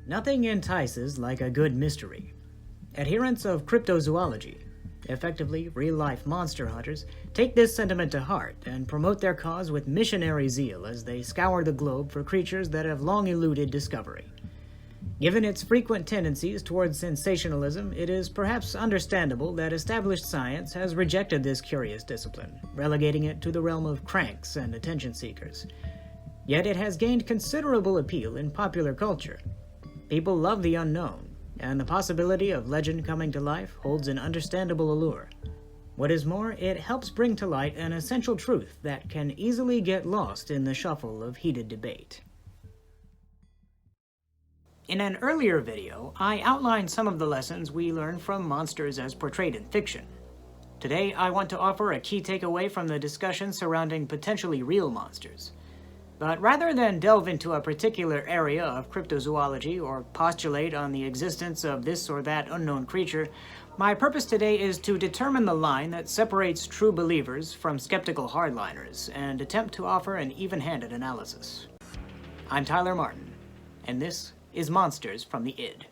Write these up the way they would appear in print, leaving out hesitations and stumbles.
Nothing entices like a good mystery. Adherents of cryptozoology, effectively real-life monster hunters, take this sentiment to heart and promote their cause with missionary zeal as they scour the globe for creatures that have long eluded discovery. Given its frequent tendencies towards sensationalism, it is perhaps understandable that established science has rejected this curious discipline, relegating it to the realm of cranks and attention seekers. Yet it has gained considerable appeal in popular culture. People love the unknown, and the possibility of legend coming to life holds an understandable allure. What is more, it helps bring to light an essential truth that can easily get lost in the shuffle of heated debate. In an earlier video, I outlined some of the lessons we learn from monsters as portrayed in fiction. Today, I want to offer a key takeaway from the discussion surrounding potentially real monsters. But rather than delve into a particular area of cryptozoology or postulate on the existence of this or that unknown creature, my purpose today is to determine the line that separates true believers from skeptical hardliners and attempt to offer an even-handed analysis. I'm Tyler Martin, and this is Monsters from the Id.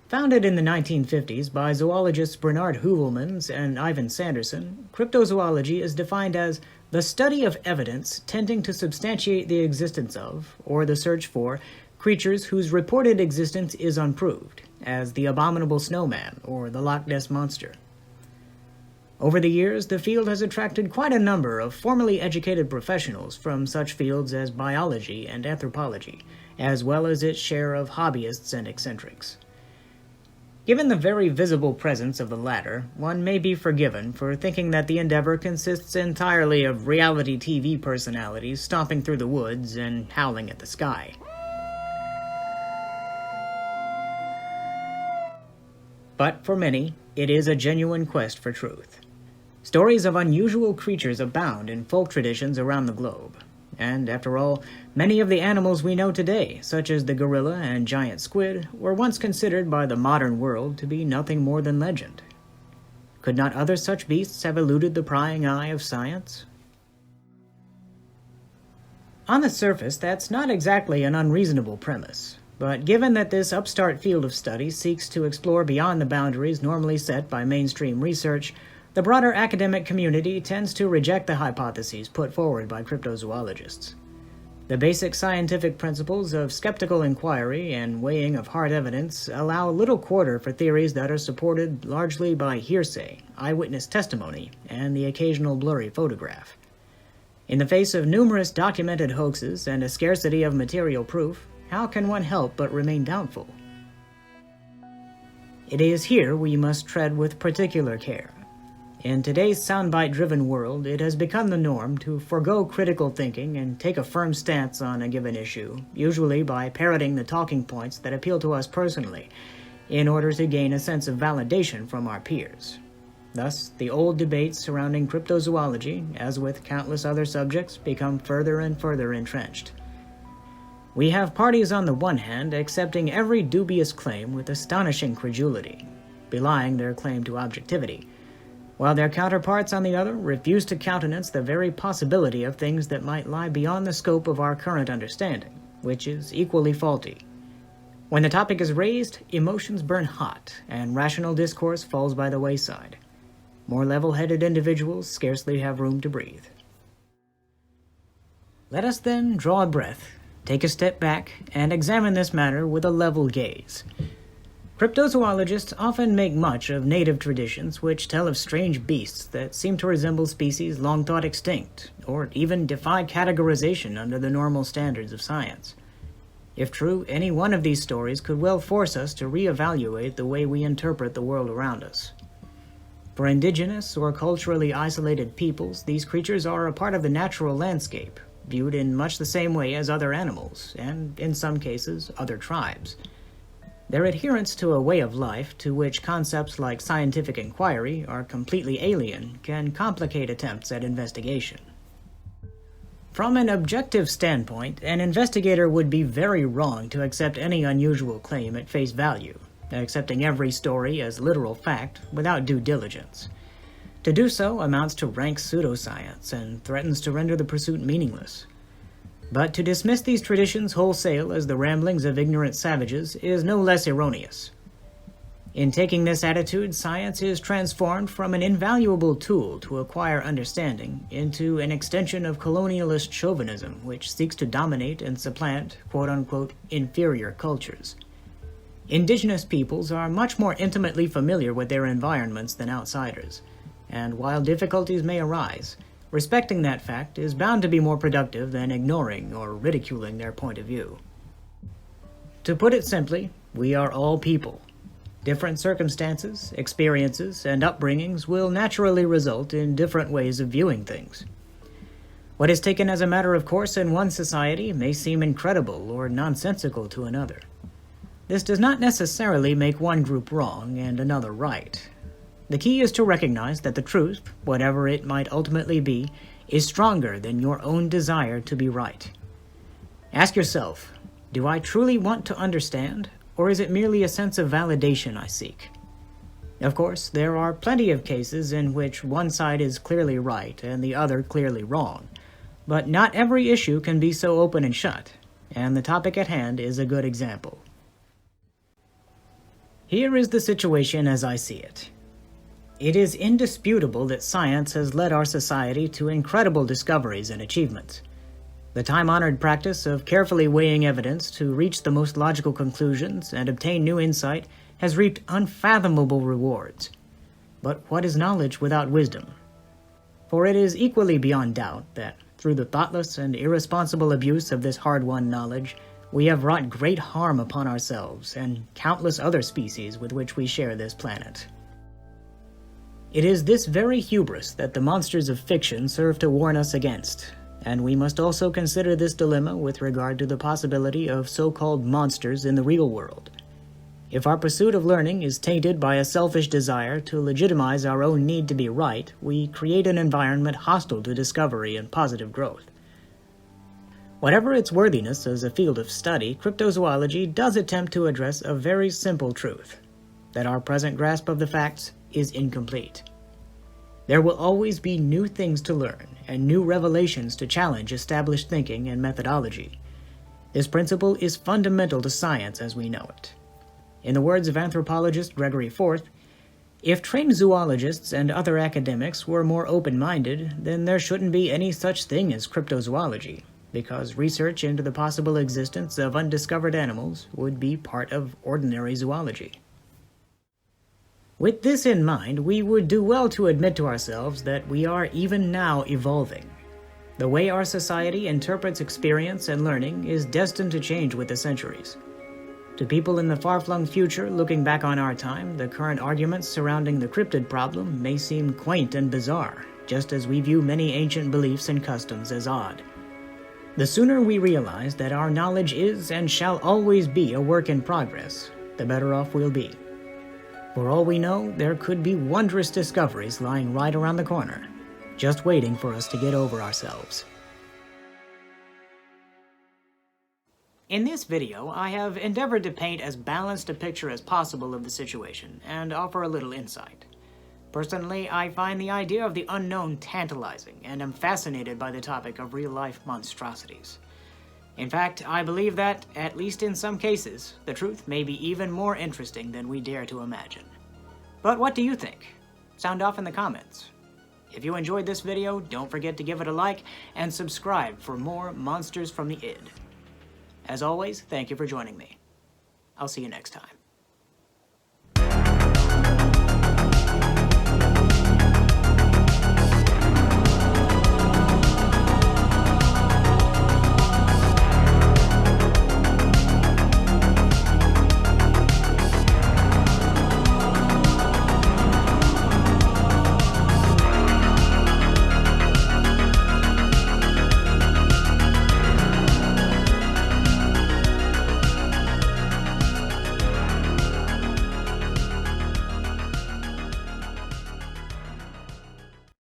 Founded in the 1950s by zoologists Bernard Heuvelmans and Ivan Sanderson, cryptozoology is defined as the study of evidence tending to substantiate the existence of, or the search for, creatures whose reported existence is unproved, as the abominable snowman or the Loch Ness Monster. Over the years, the field has attracted quite a number of formally educated professionals from such fields as biology and anthropology, as well as its share of hobbyists and eccentrics. Given the very visible presence of the latter, one may be forgiven for thinking that the endeavor consists entirely of reality TV personalities stomping through the woods and howling at the sky. But for many, it is a genuine quest for truth. Stories of unusual creatures abound in folk traditions around the globe. And, after all, many of the animals we know today, such as the gorilla and giant squid, were once considered by the modern world to be nothing more than legend. Could not other such beasts have eluded the prying eye of science? On the surface, that's not exactly an unreasonable premise, but given that this upstart field of study seeks to explore beyond the boundaries normally set by mainstream research, the broader academic community tends to reject the hypotheses put forward by cryptozoologists. The basic scientific principles of skeptical inquiry and weighing of hard evidence allow little quarter for theories that are supported largely by hearsay, eyewitness testimony, and the occasional blurry photograph. In the face of numerous documented hoaxes and a scarcity of material proof, how can one help but remain doubtful? It is here we must tread with particular care. In today's soundbite-driven world, it has become the norm to forego critical thinking and take a firm stance on a given issue, usually by parroting the talking points that appeal to us personally, in order to gain a sense of validation from our peers. Thus, the old debates surrounding cryptozoology, as with countless other subjects, become further and further entrenched. We have parties on the one hand accepting every dubious claim with astonishing credulity, belying their claim to objectivity, while their counterparts on the other refuse to countenance the very possibility of things that might lie beyond the scope of our current understanding, which is equally faulty. When the topic is raised, emotions burn hot, and rational discourse falls by the wayside. More level-headed individuals scarcely have room to breathe. Let us then draw a breath, take a step back, and examine this matter with a level gaze. Cryptozoologists often make much of native traditions which tell of strange beasts that seem to resemble species long thought extinct, or even defy categorization under the normal standards of science. If true, any one of these stories could well force us to reevaluate the way we interpret the world around us. For indigenous or culturally isolated peoples, these creatures are a part of the natural landscape, viewed in much the same way as other animals, and, in some cases, other tribes. Their adherence to a way of life to which concepts like scientific inquiry are completely alien can complicate attempts at investigation. From an objective standpoint, an investigator would be very wrong to accept any unusual claim at face value, accepting every story as literal fact without due diligence. To do so amounts to rank pseudoscience and threatens to render the pursuit meaningless. But to dismiss these traditions wholesale as the ramblings of ignorant savages is no less erroneous. In taking this attitude, science is transformed from an invaluable tool to acquire understanding into an extension of colonialist chauvinism which seeks to dominate and supplant quote-unquote inferior cultures. Indigenous peoples are much more intimately familiar with their environments than outsiders, and while difficulties may arise, respecting that fact is bound to be more productive than ignoring or ridiculing their point of view. To put it simply, we are all people. Different circumstances, experiences, and upbringings will naturally result in different ways of viewing things. What is taken as a matter of course in one society may seem incredible or nonsensical to another. This does not necessarily make one group wrong and another right. The key is to recognize that the truth, whatever it might ultimately be, is stronger than your own desire to be right. Ask yourself, do I truly want to understand? Or is it merely a sense of validation I seek? Of course, there are plenty of cases in which one side is clearly right and the other clearly wrong, but not every issue can be so open and shut, and the topic at hand is a good example. Here is the situation as I see it. It is indisputable that science has led our society to incredible discoveries and achievements. The time-honored practice of carefully weighing evidence to reach the most logical conclusions and obtain new insight has reaped unfathomable rewards. But what is knowledge without wisdom? For it is equally beyond doubt that, through the thoughtless and irresponsible abuse of this hard-won knowledge, we have wrought great harm upon ourselves and countless other species with which we share this planet. It is this very hubris that the monsters of fiction serve to warn us against. And we must also consider this dilemma with regard to the possibility of so-called monsters in the real world. If our pursuit of learning is tainted by a selfish desire to legitimize our own need to be right, we create an environment hostile to discovery and positive growth. Whatever its worthiness as a field of study, cryptozoology does attempt to address a very simple truth, that our present grasp of the facts is incomplete. There will always be new things to learn and new revelations to challenge established thinking and methodology. This principle is fundamental to science as we know it. In the words of anthropologist Gregory Forth, if trained zoologists and other academics were more open-minded, then there shouldn't be any such thing as cryptozoology, because research into the possible existence of undiscovered animals would be part of ordinary zoology. With this in mind, we would do well to admit to ourselves that we are even now evolving. The way our society interprets experience and learning is destined to change with the centuries. To people in the far-flung future looking back on our time, the current arguments surrounding the cryptid problem may seem quaint and bizarre, just as we view many ancient beliefs and customs as odd. The sooner we realize that our knowledge is and shall always be a work in progress, the better off we'll be. For all we know, there could be wondrous discoveries lying right around the corner, just waiting for us to get over ourselves. In this video, I have endeavored to paint as balanced a picture as possible of the situation and offer a little insight. Personally, I find the idea of the unknown tantalizing and am fascinated by the topic of real-life monstrosities. In fact, I believe that, at least in some cases, the truth may be even more interesting than we dare to imagine. But what do you think? Sound off in the comments. If you enjoyed this video, don't forget to give it a like and subscribe for more Monsters from the Id. As always, thank you for joining me. I'll see you next time.